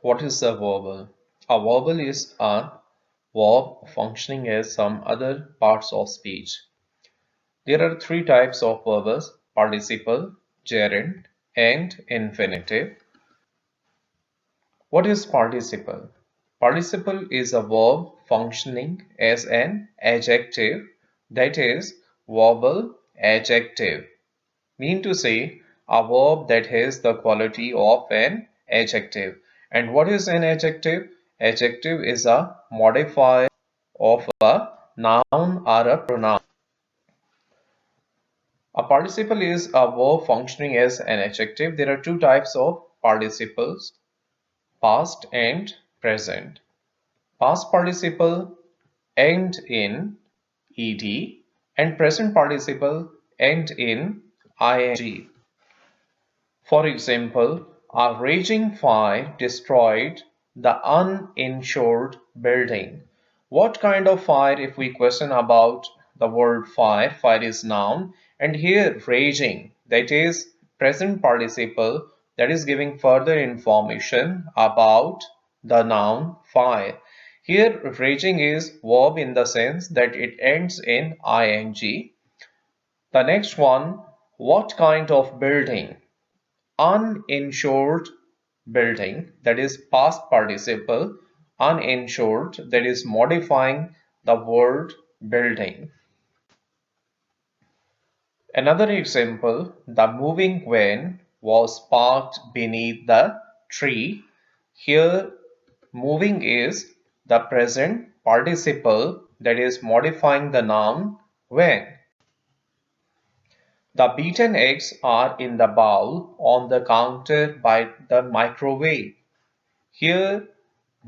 What is a vowel? A vowel is a verb functioning as some other parts of speech. There are three types of verbs: participle, gerund, and infinitive. What is participle? Participle is a verb functioning as an adjective, that is, verbal adjective. Mean to say, a verb that has the quality of an adjective. And what is an adjective? Adjective is a modifier of a noun or a pronoun. A participle is a verb functioning as an adjective. There are two types of participles: past and present. Past participle end in ed and present participle end in ing. For example, a raging fire destroyed the uninsured building. What kind of fire? If we question about the word fire, fire is noun, and here raging, that is present participle, that is giving further information about the noun fire. Here raging is verb in the sense that it ends in ing. The next one, what kind of building? Uninsured building, that is past participle, uninsured, that is modifying the word building. Another example, the moving van was parked beneath the tree. Here moving is the present participle, that is modifying the noun van. The beaten eggs are in the bowl on the counter by the microwave. Here,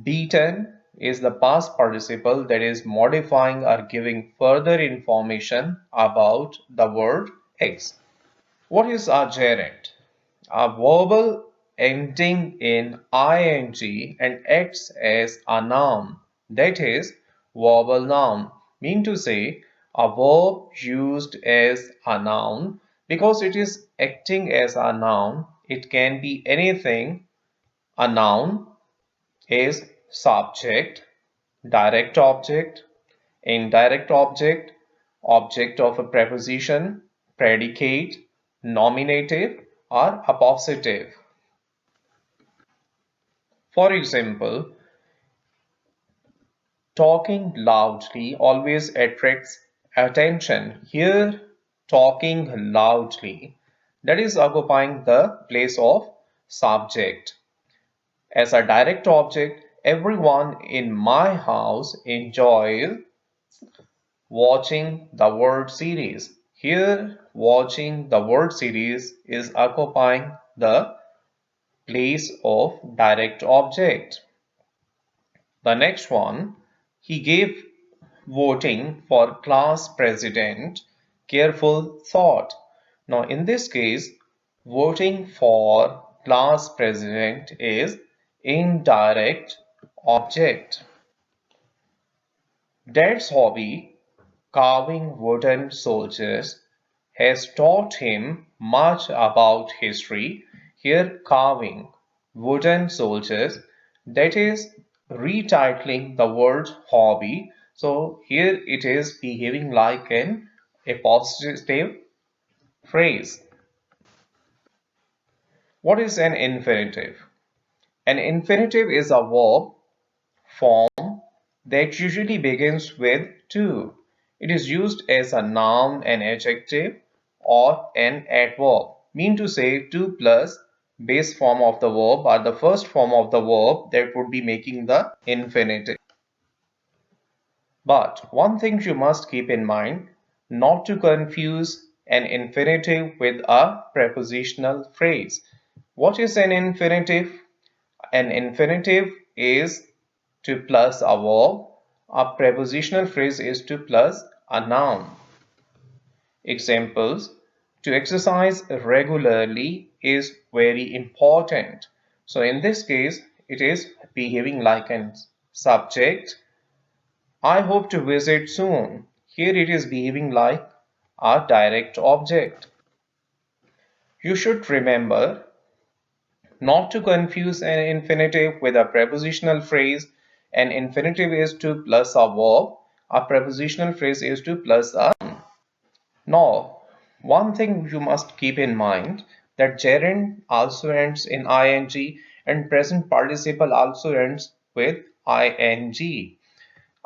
beaten is the past participle, that is modifying or giving further information about the word eggs. What is a gerund? A verbal ending in ing and acts as a noun, that is verbal noun. Mean to say, a verb used as a noun. Because it is acting as a noun, it can be anything. A noun is subject, direct object, indirect object, object of a preposition, predicate, nominative, or appositive. For example, talking loudly always attracts attention. Here, talking loudly, that is occupying the place of subject. As a direct object, everyone in my house enjoys watching the World Series. Here, watching the World Series is occupying the place of direct object. The next one, he gave voting for class president careful thought. Now, in this case, voting for class president is indirect object. Dad's hobby, carving wooden soldiers, has taught him much about history. Here, carving wooden soldiers, that is retitling the word hobby. So here it is behaving like an appositive phrase. What is an infinitive? An infinitive is a verb form that usually begins with to. It is used as a noun, an adjective, or an adverb. Mean to say, to plus base form of the verb or the first form of the verb that would be making the infinitive. But one thing you must keep in mind, not to confuse an infinitive with a prepositional phrase. What is an infinitive? An infinitive is to plus a verb. A prepositional phrase is to plus a noun. Examples: to exercise regularly is very important. So in this case, it is behaving like an subject. I hope to visit soon. Here it is behaving like a direct object. You should remember Not to confuse an infinitive with a prepositional phrase, an infinitive is to plus a verb, a prepositional phrase is to plus a noun. Now, one thing you must keep in mind that gerund also ends in ing and present participle also ends with ing.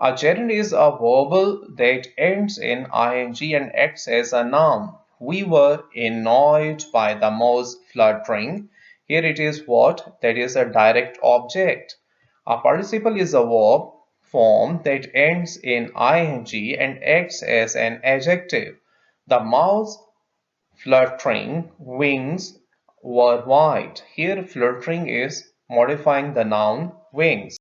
A gerund is a verbal that ends in ing and acts as a noun. We were annoyed by the mouse fluttering. Here it is what? That is a direct object. A participle is a verb form that ends in ing and acts as an adjective. The mouse fluttering wings were white. Here fluttering is modifying the noun wings.